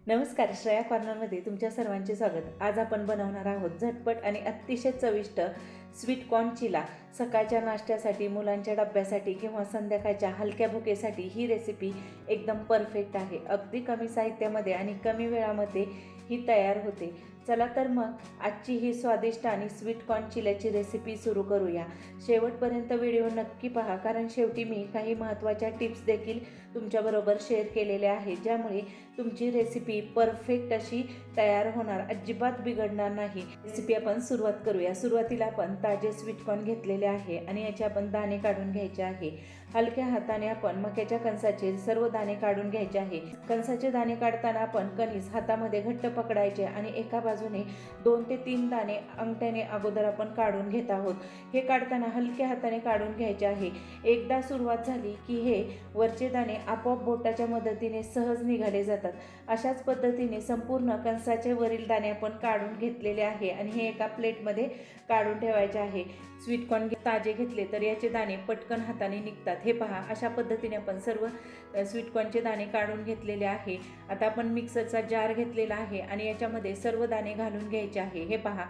नमस्कार, श्रेया कॉर्नरमध्ये तुमच्या सर्वांचे स्वागत. आज आपण बनवणार आहोत झटपट आणि अतिशय चविष्ट स्वीट कॉर्न चिला. सकाळच्या नाश्त्यासाठी, मुलांच्या डब्यासाठी किंवा संध्याकाळच्या हलक्या भुकेसाठी ही रेसिपी एकदम परफेक्ट आहे. अगदी कमी साहित्यामध्ये आणि कमी वेळामध्ये ही तयार होते. चला तर मग आजची ही स्वादिष्ट आणि स्वीट कॉर्न चिल्याची रेसिपी सुरू करूया. शेवटपर्यंत व्हिडिओ नक्की पहा, कारण शेवटी मी काही महत्त्वाच्या टिप्स देखील तुमच्याबरोबर शेअर केलेल्या आहेत, ज्यामुळे तुमची रेसिपी परफेक्ट अशी तयार होणार, अजिबात बिघडणार नाही. रेसिपी आपण सुरुवात करूया. सुरुवातीला आपण ताजे स्वीट कॉर्न घेतलेले आहे आणि याचे आपण दाणे काढून घ्यायचे आहे. हलक्या हाताने आपण मक्याच्या कणसाचे सर्व दाणे काढून घ्यायचे आहे. कणसाचे दाणे काढताना आपण कणीस हातामध्ये घट्ट पकडायचे आणि एका बाजूने 2 ते 3 दाणे अंगठ्याने अगोदर आपण काढून घेत आहोत. हे काढताना हलक्या हाताने काढून घ्यायचे आहे. एकदा सुरुवात झाली की हे वरचे दाणे आपोआप बोटाच्या मदतीने सहज निघाले जातात. अशाच पद्धतीने संपूर्ण कणसाचे वरील दाणे आपण काढून घेतलेले आहे आणि हे एका प्लेटमध्ये काढून ठेवायचे आहे. स्वीट कॉर्न ताजे घेतले तर याचे दाणे पटकन हाताने निघतात. हे पहा, अशा पद्धतीने आपण सर्व स्वीट कॉर्नचे दाणे काढून घेतलेले आहे. आता आपण मिक्सरचा जार घेतलेला आहे आणि याच्यामध्ये सर्व दाणे घालून घ्यायचे आहे. हे पहा.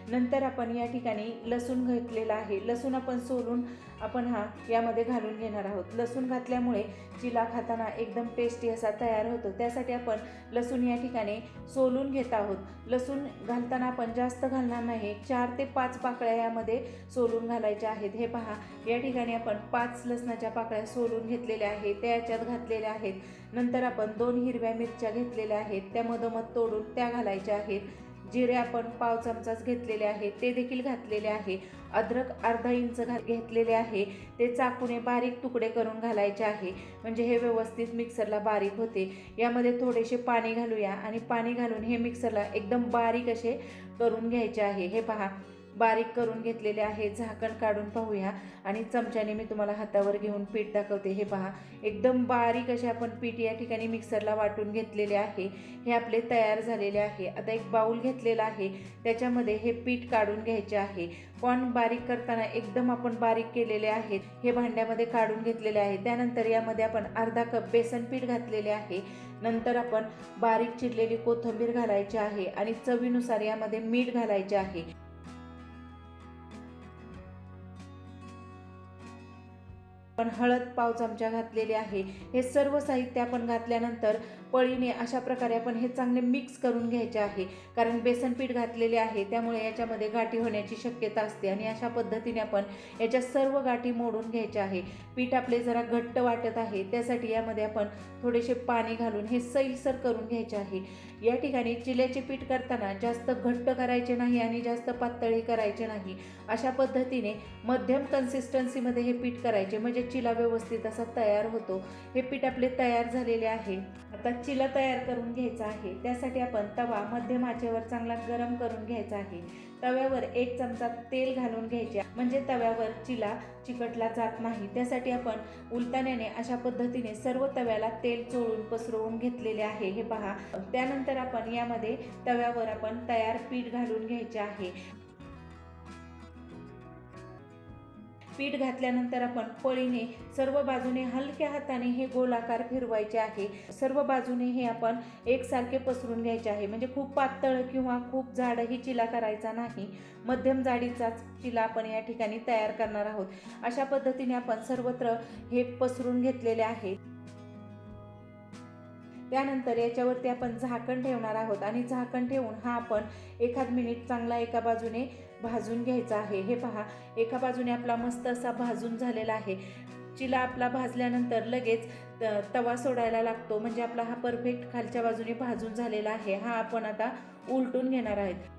नंतर आपण या ठिकाणी लसूण घेतलेला आहे. लसूण आपण सोलून आपण यामध्ये घालून घेणार आहोत. लसूण घातल्यामुळे चिला खाताना एकदम टेस्टी असा तयार होतो. त्यासाठी आपण लसूण या ठिकाणी सोलून घेत आहोत. लसूण घालताना आपण जास्त घालणार नाही. 4 ते 5 पाकळ्या यामध्ये सोलून घालायच्या आहेत. हे पहा, या ठिकाणी आपण 5 लसणाच्या पाकळ्या सोलून घेतलेल्या आहेत, त्या याच्यात घातलेल्या आहेत. नंतर आपण 2 हिरव्या मिरच्या घेतलेल्या आहेत, त्या मधोमध तोडून त्या घालायच्या आहेत. जिरे आपण 1 चमचाच घेतलेले आहे, ते देखील घातलेले आहे. अद्रक अर्धा इंच घेतलेले आहे, ते चाकूने बारीक तुकडे करून घालायचे आहे, म्हणजे हे व्यवस्थित मिक्सरला बारीक होते. यामध्ये थोडेसे पाणी घालूया आणि पाणी घालून हे मिक्सरला एकदम बारीक असे करून घ्यायचे आहे. हे पहा, बारीक करून घेतलेले आहे. झाकण काढून पाहूया आणि चमच्याने मी तुम्हाला हातावर घेऊन पीठ दाखवते. हे पहा, एकदम बारीक असे आपण पीठ या ठिकाणी मिक्सरला वाटून घेतलेले आहे. हे आपले तयार झालेले आहे. आता एक बाऊल घेतलेला आहे, त्याच्यामध्ये हे पीठ काढून घ्यायचे आहे. कॉर्न बारीक करताना एकदम आपण बारीक केलेले आहेत, हे भांड्यामध्ये काढून घेतलेले आहे. त्यानंतर यामध्ये आपण अर्धा कप बेसन पीठ घातलेले आहे. नंतर आपण बारीक चिरलेली कोथिंबीर घालायची आहे आणि चवीनुसार यामध्ये मीठ घालायचे आहे. आपण हळद 1 चमचा घातलेली आहे. हे सर्व साहित्य आपण घातल्यानंतर पळीने अशा प्रकारे आपण हे चांगले मिक्स करून घ्यायचे आहे, कारण बेसन पीठ घातलेले आहे, त्यामुळे याच्यामध्ये गाठी होण्याची शक्यता असते आणि अशा पद्धतीने आपण याच्या सर्व गाठी मोडून घ्यायच्या आहे. पीठ आपले जरा घट्ट वाटत आहे, त्यासाठी यामध्ये आपण थोडेसे पाणी घालून हे सैलसर करून घ्यायचे आहे. या ठिकाणी चिल्याचे पीठ करताना जास्त घट्ट करायचे नाही आणि जास्त पातळही करायचे नाही. अशा पद्धतीने मध्यम कन्सिस्टन्सीमध्ये हे पीठ करायचे, म्हणजे चिला व्यवस्थित असा तयार होतो. हे पीठ आपले तयार झालेले आहे. आता चिला तयार करून घ्यायचा आहे. त्यासाठी आपण तवा मध्यम आचेवर चांगला गरम करून घ्यायचा आहे. तव्यावर 1 चमचा तेल घालून घ्यायचे, म्हणजे तव्यावर चिला चिकटला जात नाही. त्यासाठी आपण उलताण्याने अशा पद्धतीने सर्व तव्याला तेल चोळून पसरवून घेतलेले आहे. हे पहा. त्यानंतर आपण यामध्ये तव्यावर आपण तयार पीठ घालून घ्यायचे आहे. पीठ घातल्यानंतर आपण पळीने सर्व बाजूने हलक्या हाताने हे गोलाकार फिरवायचे आहे. सर्व बाजूने हे आपण एकसारखे पसरून घ्यायचे आहे, म्हणजे खूप पातळ किंवा खूप जाडही चिला करायचा नाही. मध्यम जाडीचाच चिला आपण या ठिकाणी तयार करणार आहोत. अशा पद्धतीने आपण सर्वत्र हे पसरून घेतलेले आहे. त्यानंतर याच्यावरती आपण झाकण ठेवणार आहोत आणि झाकण ठेवून आपण 1 मिनिट चांगला एका बाजूने भाजून घ्यायचा आहे. हे पहा, एका बाजूने आपला मस्त असा भाजून झालेला आहे. चिला आपला भाजल्यानंतर लगेच तवा सोडायला लागतो, म्हणजे आपला हा परफेक्ट खालच्या बाजूने भाजून झालेला आहे. आपण आता उलटून घेणार आहोत.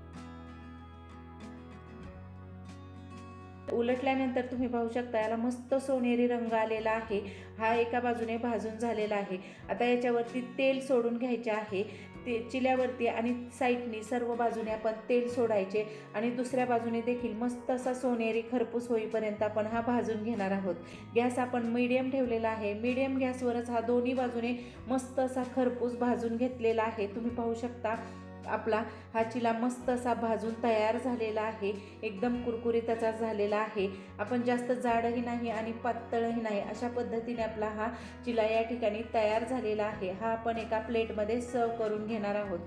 उलटल्यानंतर तुम्ही पाहू शकता, याला मस्त सोनेरी रंग आलेला आहे. हा एका बाजूने भाजून झालेला आहे. आता याच्यावरती तेल सोडून घ्यायचे आहे. ते चिल्यावरती आणि साईडनी सर्व बाजूने आपण तेल सोडायचे आणि दुसऱ्या बाजूने देखील मस्त असा सोनेरी खरपूस होईपर्यंत आपण भाजून घेणार आहोत. गॅस आपण मीडियम ठेवलेला आहे. मीडियम गॅसवरच दोन्ही बाजूने मस्त असा खरपूस भाजून घेतलेला आहे. तुम्ही पाहू शकता आपला हा चिला मस्त असा भाजून तयार झालेला आहे. एकदम कुरकुरीत असा झालेला आहे. आपण जास्त जाडही नाही आणि पातळही नाही, अशा पद्धतीने आपला हा चिला या ठिकाणी तयार झालेला आहे. हा आपण एका प्लेटमध्ये सर्व करून घेणार आहोत.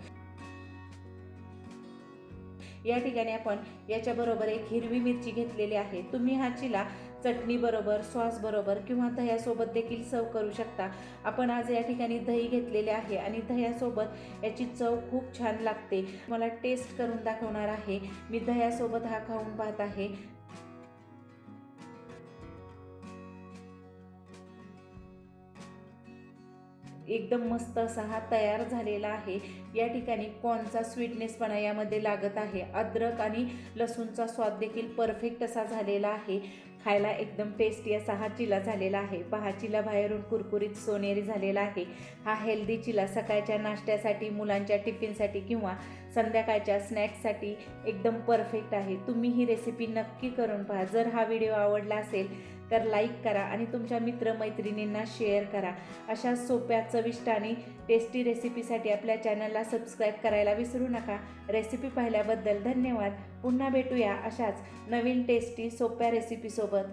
या ठिकाणी आपण याच्याबरोबर एक हिरवी मिरची घेतलेली आहे. तुम्ही हा चिला चटणी बरोबर, सॉस बरोबर किंवा दह्यासोबत देखील सर्व करू शकता. आपण आज या ठिकाणी दही घेतलेले आहे आणि दह्यासोबत याची चव खूप छान लागते. मला टेस्ट करून दाखवणार आहे. मी दह्यासोबत हा खाऊन पाहत आहे. एकदम मस्त असा हा तयार झालेला आहे. या ठिकाणी कॉर्नचा स्वीटनेसपणा यामध्ये लागत आहे. अद्रक आणि लसूणचा स्वाद देखील परफेक्ट असा झालेला आहे. खायला एकदम टेस्टी असा हा चिला झालेला आहे. पहा, चिला बाहेरून कुरकुरीत सोनेरी झालेला आहे. हा हेल्दी चिला सकाळच्या नाश्त्यासाठी, मुलांच्या टिफिनसाठी किंवा संध्याकाळच्या स्नॅक्ससाठी एकदम परफेक्ट आहे. तुम्ही ही रेसिपी नक्की करून पहा. जर हा व्हिडिओ आवडला असेल तर लाईक करा आणि तुमच्या मित्रमैत्रिणींना शेअर करा. अशा सोप्या, चविष्ट आणि टेस्टी रेसिपीसाठी आपल्या चॅनलला सबस्क्राईब करायला विसरू नका. रेसिपी पाहिल्याबद्दल धन्यवाद. पुन्हा भेटूया अशाच नवीन टेस्टी सोप्या रेसिपीसोबत.